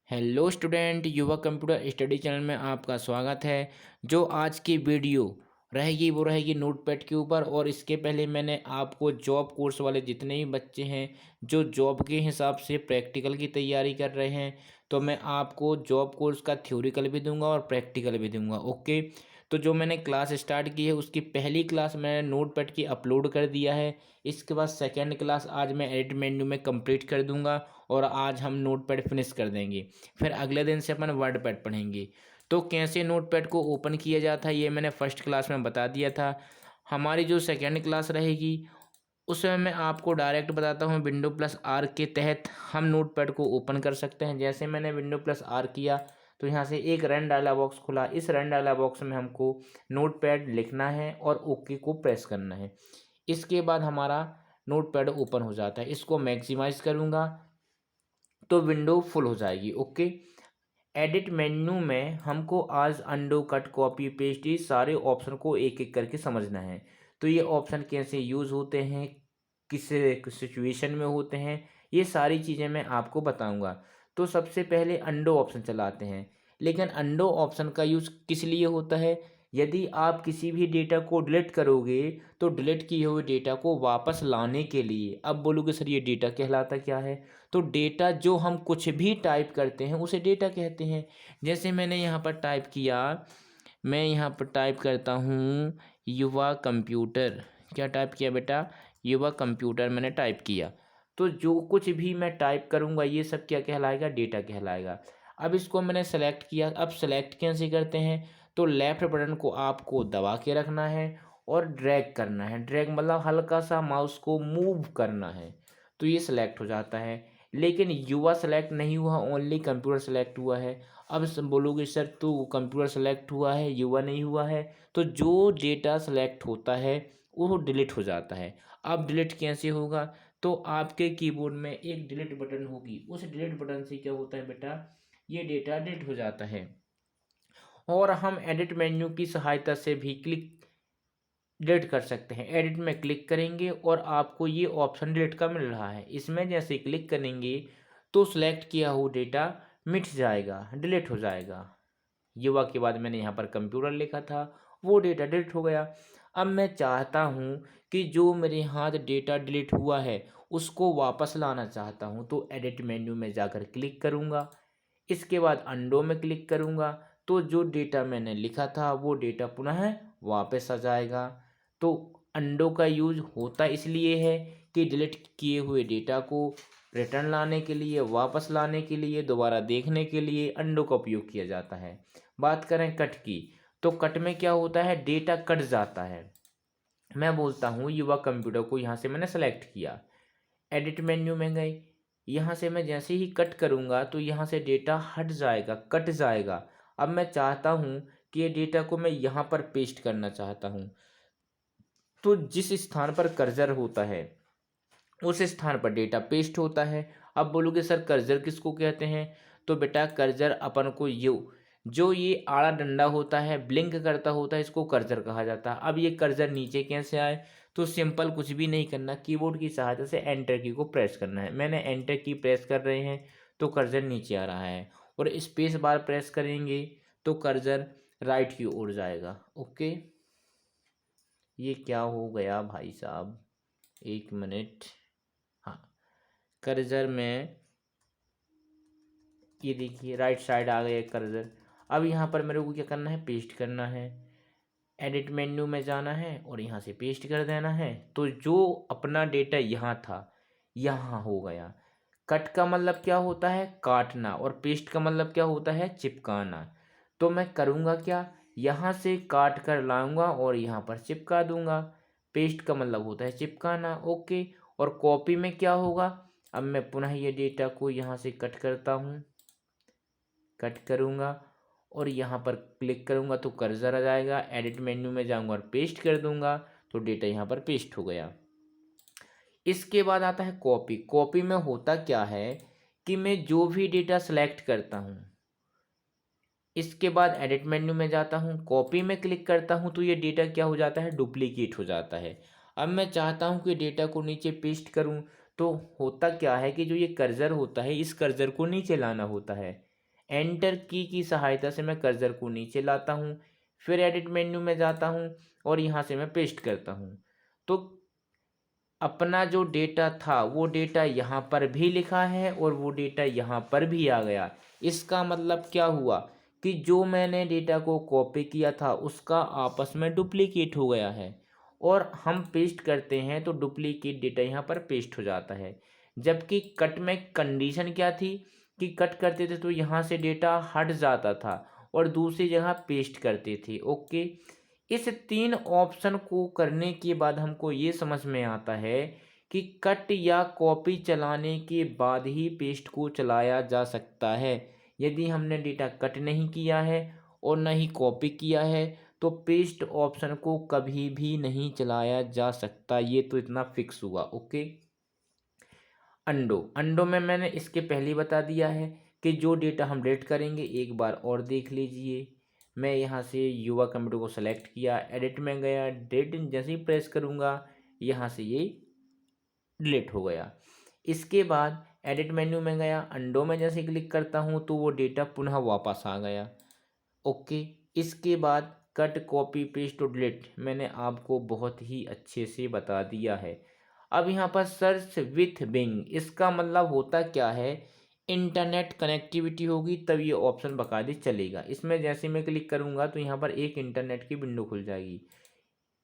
Hello student, युवा computer study channel में आपका स्वागत है। जो आज की वीडियो रहेगी वो रहेगी नोटपैड के ऊपर। और इसके पहले मैंने आपको जॉब कोर्स वाले जितने भी बच्चे हैं जो जॉब के हिसाब से प्रैक्टिकल की तैयारी कर रहे हैं, तो मैं आपको जॉब कोर्स का थ्योरिकल भी दूंगा और प्रैक्टिकल भी दूंगा। ओके, तो जो मैंने क्लास स्टार्ट की है उसकी पहली क्लास मैंने नोटपैड की अपलोड कर दिया है। इसके बाद सेकेंड क्लास आज मैं एडिट मेन्यू में कंप्लीट कर दूंगा और आज हम नोटपैड फिनिश कर देंगे। फिर अगले दिन से अपन वर्ड पैड पढ़ेंगे। तो कैसे नोटपैड को ओपन किया जाता है ये मैंने फर्स्ट क्लास में बता दिया था। हमारी जो सेकेंड क्लास रहेगी उसमें मैं आपको डायरेक्ट बताता हूँ विंडो प्लस आर के तहत हम नोटपैड को ओपन कर सकते हैं। जैसे मैंने विंडो प्लस आर किया तो यहाँ से एक रन डायलॉग बॉक्स खुला। इस रन डायलॉग बॉक्स में हमको नोटपैड लिखना है और ओके को प्रेस करना है। इसके बाद हमारा नोटपैड ओपन हो जाता है। इसको मैक्सिमाइज करूँगा तो विंडो फुल हो जाएगी। ओके, एडिट मेन्यू में हमको आज अंडो कट कॉपी पेस्ट ये सारे ऑप्शन को एक एक करके समझना है। तो ये ऑप्शन कैसे यूज़ होते हैं, किस सिचुएशन में होते हैं, ये सारी चीज़ें मैं आपको बताऊंगा। तो सबसे पहले अंडो ऑप्शन चलाते हैं। लेकिन अंडो ऑप्शन का यूज़ किस लिए होता है? यदि आप किसी भी डेटा को डिलीट करोगे तो डिलीट किए हुए डेटा को वापस लाने के लिए, अब बोलोगे सर ये डेटा कहलाता क्या है? तो डेटा जो हम कुछ भी टाइप करते हैं उसे डेटा कहते हैं। जैसे मैंने यहाँ पर टाइप किया, मैं यहाँ पर टाइप करता हूँ युवा कंप्यूटर। क्या टाइप किया बेटा? युवा कंप्यूटर मैंने टाइप किया। तो जो कुछ भी मैं टाइप करूँगा ये सब क्या कहलाएगा? डेटा कहलाएगा। अब इसको मैंने सेलेक्ट किया। अब सेलेक्ट कैसे करते हैं? तो लेफ्ट बटन को आपको दबा के रखना है और ड्रैग करना है। ड्रैग मतलब हल्का सा माउस को मूव करना है तो ये सिलेक्ट हो जाता है। लेकिन युवा सेलेक्ट नहीं हुआ, ओनली कंप्यूटर सेलेक्ट हुआ है। अब बोलोगे सर तो कंप्यूटर सेलेक्ट हुआ है युवा नहीं हुआ है, तो जो डेटा सेलेक्ट होता है वो डिलीट हो जाता है। अब डिलीट कैसे होगा? तो आपके कीबोर्ड में एक डिलीट बटन होगी, उस डिलीट बटन से क्या होता है बेटा? ये डेटा डिलीट हो जाता है। और हम एडिट मेन्यू की सहायता से भी क्लिक डिलीट कर सकते हैं। एडिट में क्लिक करेंगे और आपको ये ऑप्शन डिलीट का मिल रहा है। इसमें जैसे क्लिक करेंगे तो सिलेक्ट किया हुआ डेटा मिट जाएगा, डिलीट हो जाएगा। युवा के बाद मैंने यहाँ पर कंप्यूटर लिखा था, वो डेटा डिलीट हो गया। अब मैं चाहता हूँ कि जो मेरे हाथ डेटा डिलीट हुआ है उसको वापस लाना चाहता हूँ, तो एडिट मेन्यू में जाकर क्लिक करूँगा। इसके बाद अंडो में क्लिक करूँगा तो जो डेटा मैंने लिखा था वो डेटा पुनः वापस आ जाएगा। तो अंडो का यूज होता इसलिए है कि डिलीट किए हुए डेटा को रिटर्न लाने के लिए, वापस लाने के लिए, दोबारा देखने के लिए अंडो का उपयोग किया जाता है। बात करें कट की, तो कट में क्या होता है? डेटा कट जाता है। मैं बोलता हूँ युवा कंप्यूटर को, यहाँ से मैंने सेलेक्ट किया, एडिट मेन्यू में गए, यहाँ से मैं जैसे ही कट करूँगा तो यहाँ से डेटा हट जाएगा, कट जाएगा। अब मैं चाहता हूँ कि ये डेटा को मैं यहाँ पर पेस्ट करना चाहता हूँ। तो जिस स्थान पर कर्सर होता है उस स्थान पर डेटा पेस्ट होता है। अब बोलोगे सर कर्सर किसको कहते हैं? तो बेटा कर्सर अपन को जो ये आड़ा डंडा होता है, ब्लिंक करता होता है, इसको कर्सर कहा जाता है। अब ये कर्सर नीचे कैसे आए? तो सिंपल कुछ भी नहीं करना, कीबोर्ड की सहायता से एंटर की को प्रेस करना है। मैंने एंटर की प्रेस कर रहे हैं तो कर्सर नीचे आ रहा है, और स्पेस बार प्रेस करेंगे तो कर्सर राइट की ओर जाएगा। ओके, ये क्या हो गया भाई साहब? एक मिनट। हाँ, कर्सर में ये देखिए राइट साइड आ गया कर्सर। अब यहाँ पर मेरे को क्या करना है? पेस्ट करना है। एडिट मेन्यू में जाना है और यहाँ से पेस्ट कर देना है। तो जो अपना डेटा यहाँ था यहाँ हो गया। कट का मतलब क्या होता है? काटना। और पेस्ट का मतलब क्या होता है? चिपकाना। तो मैं करूँगा क्या? यहाँ से काट कर लाऊंगा और यहाँ पर चिपका दूंगा। पेस्ट का मतलब होता है चिपकाना। ओके, और कॉपी में क्या होगा? अब मैं पुनः ये डेटा को यहाँ से कट करता हूँ, कट करूँगा और यहाँ पर क्लिक करूँगा तो कर्सर आ जाएगा। एडिट मेन्यू में जाऊँगा और पेस्ट कर दूँगा तो डेटा यहाँ पर पेस्ट हो गया। इसके बाद आता है कॉपी। कॉपी में होता क्या है कि मैं जो भी डेटा सेलेक्ट करता हूँ, इसके बाद एडिट मेन्यू में जाता हूँ, कॉपी में क्लिक करता हूँ तो ये डेटा क्या हो जाता है? डुप्लीकेट हो जाता है। अब मैं चाहता हूँ कि डेटा को नीचे पेस्ट करूँ, तो होता क्या है कि जो ये कर्सर होता है इस कर्सर को नीचे लाना होता है। एंटर की सहायता से मैं कर्सर को नीचे लाता हूँ, फिर एडिट मेन्यू में जाता हूँ और यहाँ से मैं पेस्ट करता हूँ। तो अपना जो डेटा था वो डेटा यहाँ पर भी लिखा है और वो डेटा यहाँ पर भी आ गया। इसका मतलब क्या हुआ कि जो मैंने डेटा को कॉपी किया था उसका आपस में डुप्लीकेट हो गया है, और हम पेस्ट करते हैं तो डुप्लीकेट डेटा यहाँ पर पेस्ट हो जाता है। जबकि कट में कंडीशन क्या थी कि कट करते थे तो यहाँ से डेटा हट जाता था और दूसरी जगह पेस्ट करते थे। ओके, इस तीन ऑप्शन को करने के बाद हमको ये समझ में आता है कि कट या कॉपी चलाने के बाद ही पेस्ट को चलाया जा सकता है। यदि हमने डेटा कट नहीं किया है और न ही कॉपी किया है तो पेस्ट ऑप्शन को कभी भी नहीं चलाया जा सकता। ये तो इतना फिक्स हुआ। ओके, अंडो अंडो में मैंने इसके पहले ही बता दिया है कि जो डेटा हम डिलीट करेंगे, एक बार और देख लीजिए। मैं यहाँ से युवा कंप्यूटर को सेलेक्ट किया, एडिट में गया, डिलीट जैसे ही प्रेस करूँगा यहाँ से ये डिलीट हो गया। इसके बाद एडिट मेन्यू में गया, अंडो में जैसे क्लिक करता हूँ तो वो डेटा पुनः वापस आ गया। ओके, इसके बाद कट कॉपी पेस्ट और डिलीट मैंने आपको बहुत ही अच्छे से बता दिया है। अब यहाँ पर सर्च विथ बिंग, इसका मतलब होता क्या है, इंटरनेट कनेक्टिविटी होगी तब ये ऑप्शन बकायदे चलेगा। इसमें जैसे मैं क्लिक करूँगा तो यहाँ पर एक इंटरनेट की विंडो खुल जाएगी।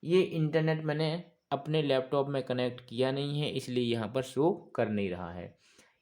ये इंटरनेट मैंने अपने लैपटॉप में कनेक्ट किया नहीं है इसलिए यहाँ पर शो कर नहीं रहा है।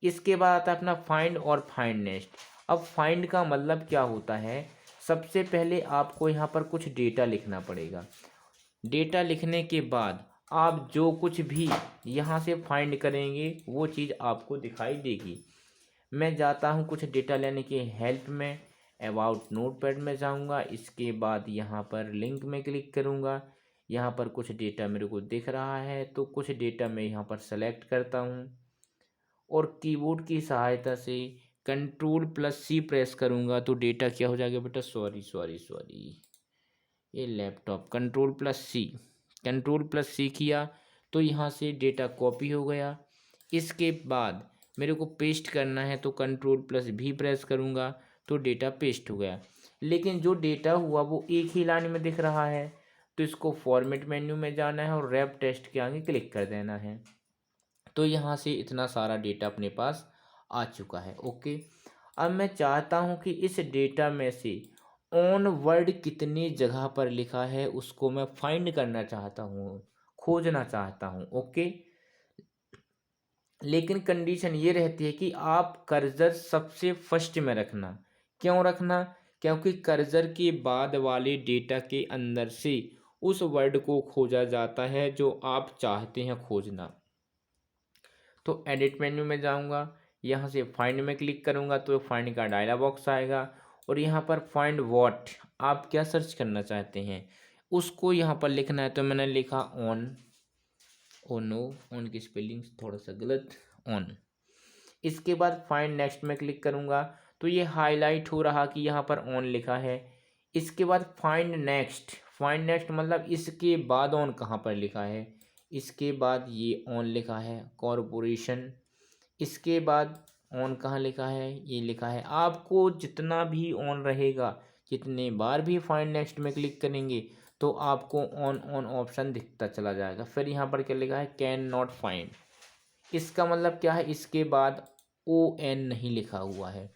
इसके बाद आता है अपना फाइंड और फाइंड नेक्स्ट। अब फाइंड का मतलब क्या होता है, सबसे पहले आपको यहाँ पर कुछ डेटा लिखना पड़ेगा। डेटा लिखने के बाद आप जो कुछ भी यहाँ से फाइंड करेंगे वो चीज़ आपको दिखाई देगी। मैं जाता हूँ कुछ डेटा लेने के हेल्प में, अबाउट नोटपैड में जाऊँगा। इसके बाद यहाँ पर लिंक में क्लिक करूँगा। यहाँ पर कुछ डेटा मेरे को दिख रहा है तो कुछ डेटा मैं यहाँ पर सेलेक्ट करता हूँ और कीबोर्ड की सहायता से कंट्रोल+C प्रेस करूँगा तो डेटा क्या हो जाएगा बेटा, सॉरी ये लैपटॉप, कंट्रोल+C किया तो यहाँ से डेटा कॉपी हो गया। इसके बाद मेरे को पेस्ट करना है तो कंट्रोल+V प्रेस करूँगा तो डेटा पेस्ट हो गया। लेकिन जो डेटा हुआ वो एक ही लाइन में दिख रहा है तो इसको फॉर्मेट मेन्यू में जाना है और रैप टेस्ट के आगे क्लिक कर देना है। तो यहाँ से इतना सारा डेटा अपने पास आ चुका है। ओके, अब मैं चाहता हूँ कि इस डेटा में से ऑन वर्ड कितनी जगह पर लिखा है उसको मैं फाइंड करना चाहता हूँ, खोजना चाहता हूँ। ओके, लेकिन कंडीशन ये रहती है कि आप कर्सर सबसे फर्स्ट में रखना। क्यों रखना, क्योंकि कर्सर के बाद वाले डेटा के अंदर से उस वर्ड को खोजा जाता है जो आप चाहते हैं खोजना। तो एडिट मेन्यू में जाऊंगा, यहाँ से फाइंड में क्लिक करूंगा तो फाइंड का डायलॉग बॉक्स आएगा और यहाँ पर फाइंड व्हाट, आप क्या सर्च करना चाहते हैं उसको यहाँ पर लिखना है। तो मैंने लिखा ऑन, ओ नो, ऑन की स्पेलिंग थोड़ा सा गलत, ऑन। इसके बाद फाइंड नेक्स्ट में क्लिक करूंगा तो ये हाईलाइट हो रहा कि यहाँ पर ऑन लिखा है। इसके बाद फाइंड नेक्स्ट, फाइंड नेक्स्ट मतलब इसके बाद ऑन कहाँ पर लिखा है। इसके बाद ये ऑन लिखा है कॉरपोरेशन। इसके बाद ऑन कहाँ लिखा है, ये लिखा है। आपको जितना भी ऑन रहेगा, जितने बार भी फाइंड नेक्स्ट में क्लिक करेंगे तो आपको ऑन ऑन ऑप्शन दिखता चला जाएगा। फिर यहाँ पर क्या लिखा है, कैन नॉट फाइंड, इसका मतलब क्या है, इसके बाद ON नहीं लिखा हुआ है।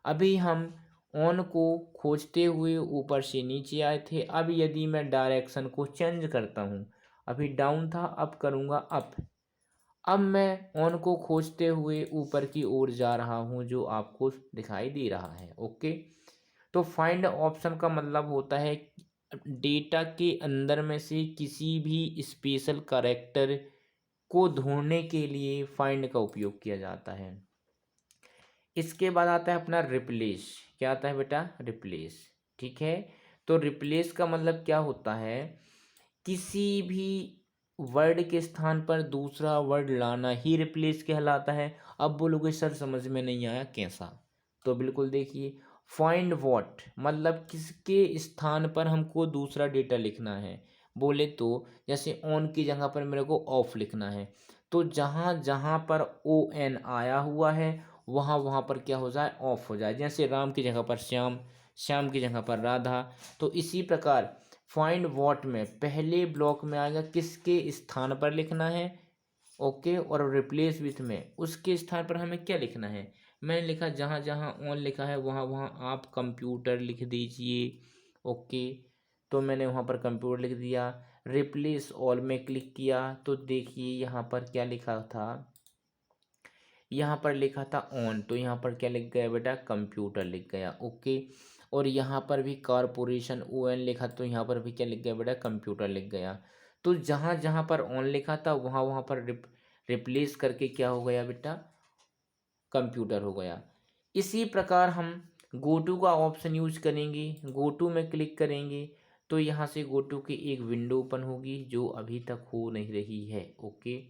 अभी हम ऑन को खोजते हुए ऊपर से नीचे आए थे। अब यदि मैं डायरेक्शन को चेंज करता हूँ, अभी डाउन था अब करूँगा अप। अब मैं ऑन को खोजते हुए ऊपर की ओर जा रहा हूँ जो आपको दिखाई दे रहा है। ओके, तो फाइंड ऑप्शन का मतलब होता है डेटा के अंदर में से किसी भी स्पेशल कैरेक्टर को ढूंढने के लिए फाइंड का उपयोग किया जाता है। इसके बाद आता है अपना रिप्लेस। क्या आता है बेटा, रिप्लेस। ठीक है, तो रिप्लेस का मतलब क्या होता है, किसी भी वर्ड के स्थान पर दूसरा वर्ड लाना ही रिप्लेस कहलाता है। अब बोलोगे सर समझ में नहीं आया कैसा, तो बिल्कुल देखिए, फाइंड व्हाट मतलब किसके स्थान पर हमको दूसरा डेटा लिखना है। बोले तो जैसे ऑन की जगह पर मेरे को ऑफ लिखना है तो जहाँ जहाँ पर ON आया हुआ है वहाँ वहाँ पर क्या हो जाए, ऑफ हो जाए। जैसे राम की जगह पर श्याम, श्याम की जगह पर राधा। तो इसी प्रकार फाइंड वॉट में पहले ब्लॉक में आएगा किसके स्थान पर लिखना है, ओके। और रिप्लेस विथ में उसके स्थान पर हमें क्या लिखना है। मैंने लिखा जहाँ जहाँ ऑन लिखा है वहाँ वहाँ आप कंप्यूटर लिख दीजिए, ओके। तो मैंने वहाँ पर कंप्यूटर लिख दिया। रिप्लेस ऑल में क्लिक किया तो देखिए यहाँ पर क्या लिखा था, यहाँ पर लिखा था ऑन, तो यहाँ पर क्या लिख गया बेटा, कंप्यूटर लिख गया, ओके। और यहाँ पर भी कारपोरेशन ओ एन लिखा, तो यहाँ पर भी क्या लिख गया बेटा, कंप्यूटर लिख गया। तो जहाँ जहाँ पर ऑन लिखा था वहाँ वहाँ पर रिप्लेस करके क्या हो गया बेटा, कंप्यूटर हो गया। इसी प्रकार हम गो टू का ऑप्शन यूज करेंगे। गो टू में क्लिक करेंगे तो यहाँ से गो टू की एक विंडो ओपन होगी जो अभी तक हो नहीं रही है, ओके।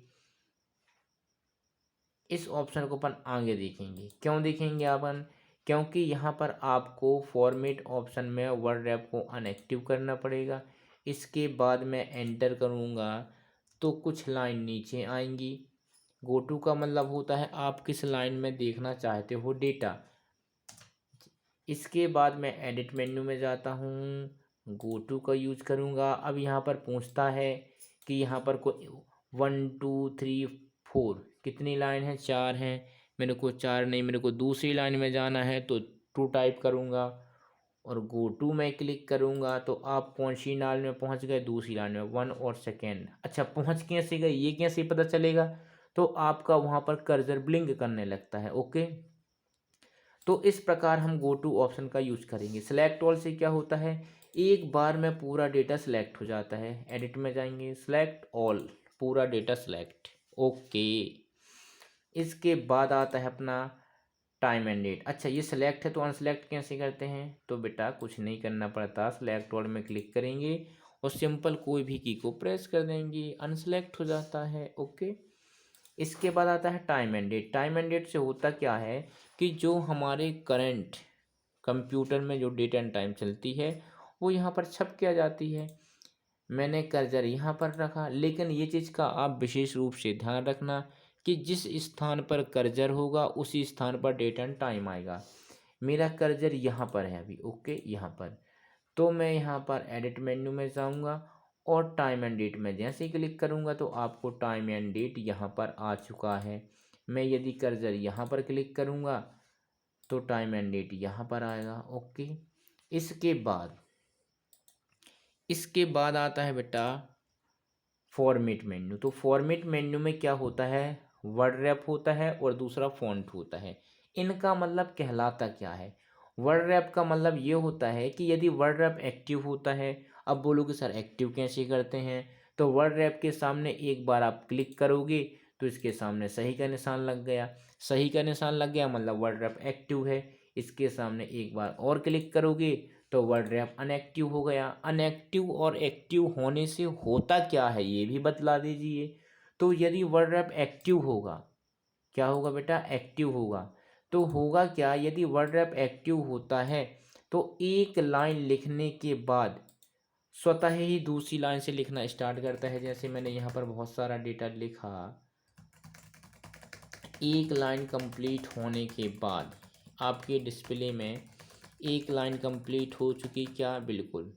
इस ऑप्शन को अपन आगे देखेंगे। क्यों देखेंगे अपन, क्योंकि यहाँ पर आपको फॉर्मेट ऑप्शन में वर्ड रैप को अनएक्टिव करना पड़ेगा। इसके बाद मैं एंटर करूँगा तो कुछ लाइन नीचे आएंगी। गो टू का मतलब होता है आप किस लाइन में देखना चाहते हो डेटा। इसके बाद मैं एडिट मेन्यू में जाता हूँ, गो टू का यूज करूँगा। अब यहाँ पर पूछता है कि यहाँ पर कोई 1 2 3 4 कितनी लाइन है, 4 हैं। मेरे को 4 नहीं, मेरे को दूसरी लाइन में जाना है तो 2 टाइप करूँगा और गो टू में क्लिक करूँगा तो आप कौन सी लाइन में पहुँच गए, दूसरी लाइन में, 1 और सेकेंड। अच्छा पहुँच कैसे गए ये कैसे पता चलेगा, तो आपका वहाँ पर कर्सर ब्लिंक करने लगता है, ओके। तो इस प्रकार हम गो टू ऑप्शन का यूज करेंगे। सेलेक्ट ऑल से क्या होता है, एक बार में पूरा डेटा सेलेक्ट हो जाता है। एडिट में जाएंगे, सेलेक्ट ऑल, पूरा डेटा सेलेक्ट, ओके। इसके बाद आता है अपना टाइम एंड डेट। अच्छा ये सिलेक्ट है तो अनसेलेक्ट कैसे करते हैं, तो बेटा कुछ नहीं करना पड़ता, सेलेक्ट ऑल में क्लिक करेंगे और सिंपल कोई भी की को प्रेस कर देंगे, अनसेलेक्ट हो जाता है, ओके। इसके बाद आता है time and date. Time and date से होता क्या है कि जो हमारे करंट कंप्यूटर में जो डेट एंड टाइम चलती है वो यहाँ पर छप के आ जाती है। मैंने कर्सर यहाँ पर रखा, लेकिन ये चीज़ का आप विशेष रूप से ध्यान रखना कि जिस स्थान पर कर्सर होगा उसी स्थान पर डेट एंड टाइम आएगा। मेरा कर्सर यहाँ पर है अभी, ओके, यहाँ पर। तो मैं यहाँ पर एडिट मेन्यू में जाऊँगा और टाइम एंड डेट में जैसे ही क्लिक करूँगा तो आपको टाइम एंड डेट यहाँ पर आ चुका है। मैं यदि कर्सर यहाँ पर क्लिक करूँगा तो टाइम एंड डेट यहाँ पर आएगा, ओके। इसके बाद आता है बेटा फॉर्मेट मेन्यू। तो फॉर्मेट मेन्यू में क्या होता है, वर्ड रैप होता है और दूसरा फॉन्ट होता है। इनका मतलब कहलाता क्या है, वर्ड रैप का मतलब ये होता है कि यदि वर्ड रैप एक्टिव होता है, अब बोलोगे सर एक्टिव कैसे करते हैं, तो वर्ड रैप के सामने एक बार आप क्लिक करोगे तो इसके सामने सही का निशान लग गया। सही का निशान लग गया मतलब वर्ड रैप एक्टिव है। इसके सामने एक बार और क्लिक करोगे तो वर्ड रैप अनएक्टिव हो गया। अनएक्टिव और एक्टिव होने से होता क्या है ये भी बतला दीजिए। तो यदि वर्ड रैप एक्टिव होगा, क्या होगा बेटा, एक्टिव होगा, तो होगा क्या, यदि वर्ड रैप एक्टिव होता है तो एक लाइन लिखने के बाद स्वतः ही दूसरी लाइन से लिखना स्टार्ट करता है। जैसे मैंने यहाँ पर बहुत सारा डेटा लिखा, एक लाइन कंप्लीट होने के बाद आपके डिस्प्ले में एक लाइन कंप्लीट हो चुकी, क्या, बिल्कुल।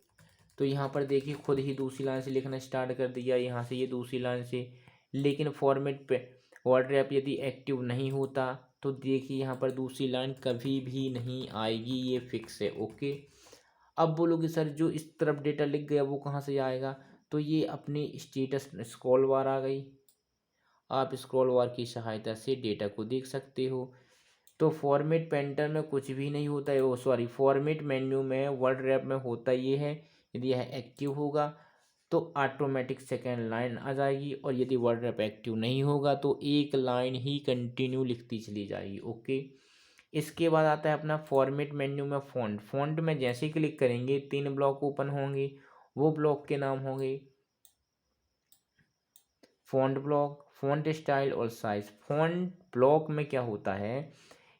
तो यहाँ पर देखिए खुद ही दूसरी लाइन से लिखना स्टार्ट कर दिया, यहाँ से ये दूसरी लाइन से। लेकिन फॉर्मेट पे वर्ड रैप यदि एक्टिव नहीं होता तो देखिए यहाँ पर दूसरी लाइन कभी भी नहीं आएगी, ये फिक्स है, ओके। अब बोलोगे सर जो इस तरफ डेटा लिख गया वो कहाँ से आएगा, तो ये अपनी स्टेटस स्क्रॉल बार आ गई। आप स्क्रॉल बार की सहायता से डेटा को देख सकते हो। तो फॉर्मेट पेंटर में कुछ भी नहीं होता है, सॉरी, फॉर्मेट मेन्यू में वर्ड रैप में होता ये है, यदि यह एक्टिव होगा तो ऑटोमेटिक सेकेंड लाइन आ जाएगी और यदि वर्ड रैप एक्टिव नहीं होगा तो एक लाइन ही कंटिन्यू लिखती चली जाएगी, ओके। इसके बाद आता है अपना फॉर्मेट मेन्यू में फ़ॉन्ट। फ़ॉन्ट में जैसे ही क्लिक करेंगे 3 ब्लॉक ओपन होंगे। वो ब्लॉक के नाम होंगे फ़ॉन्ट ब्लॉक, फ़ॉन्ट स्टाइल और साइज़। फ़ॉन्ट ब्लॉक में क्या होता है,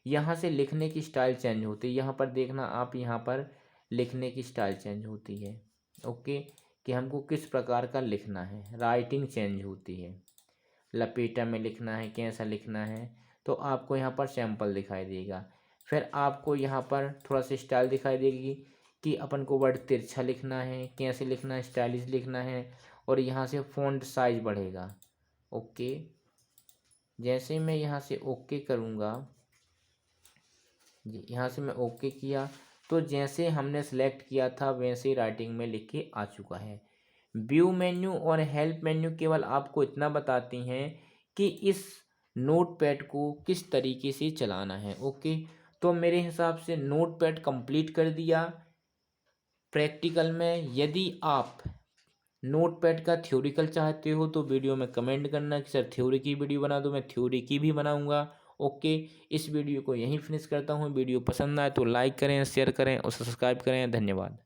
यहाँ से लिखने की स्टाइल चेंज होती है। यहाँ पर देखना आप, यहाँ पर लिखने की स्टाइल चेंज होती है, ओके, कि हमको किस प्रकार का लिखना है। राइटिंग चेंज होती है, लपेटा में लिखना है, कैसा लिखना है। तो आपको यहाँ पर सैंपल दिखाई देगा। फिर आपको यहाँ पर थोड़ा सा स्टाइल दिखाई देगी कि अपन को वर्ड तिरछा लिखना है, कैसे लिखना है, स्टाइलिश लिखना है। और यहाँ से फ़ॉन्ट साइज बढ़ेगा। ओके, जैसे मैं यहाँ से ओके करूँगा जी, यहाँ से मैं ओके किया तो जैसे हमने सेलेक्ट किया था वैसे ही राइटिंग में लिख के आ चुका है। व्यू मेन्यू और हेल्प मेन्यू केवल आपको इतना बताती हैं कि इस नोटपैड को किस तरीके से चलाना है। ओके, तो मेरे हिसाब से नोटपैड कंप्लीट कर दिया। प्रैक्टिकल में यदि आप नोटपैड का थ्योरिकल चाहते हो तो वीडियो में कमेंट करना कि सर थ्योरी की वीडियो बना दो, मैं थ्योरी की भी बनाऊंगा। ओके, इस वीडियो को यहीं फिनिश करता हूँ। वीडियो पसंद आए तो लाइक करें, शेयर करें और सब्सक्राइब करें। धन्यवाद।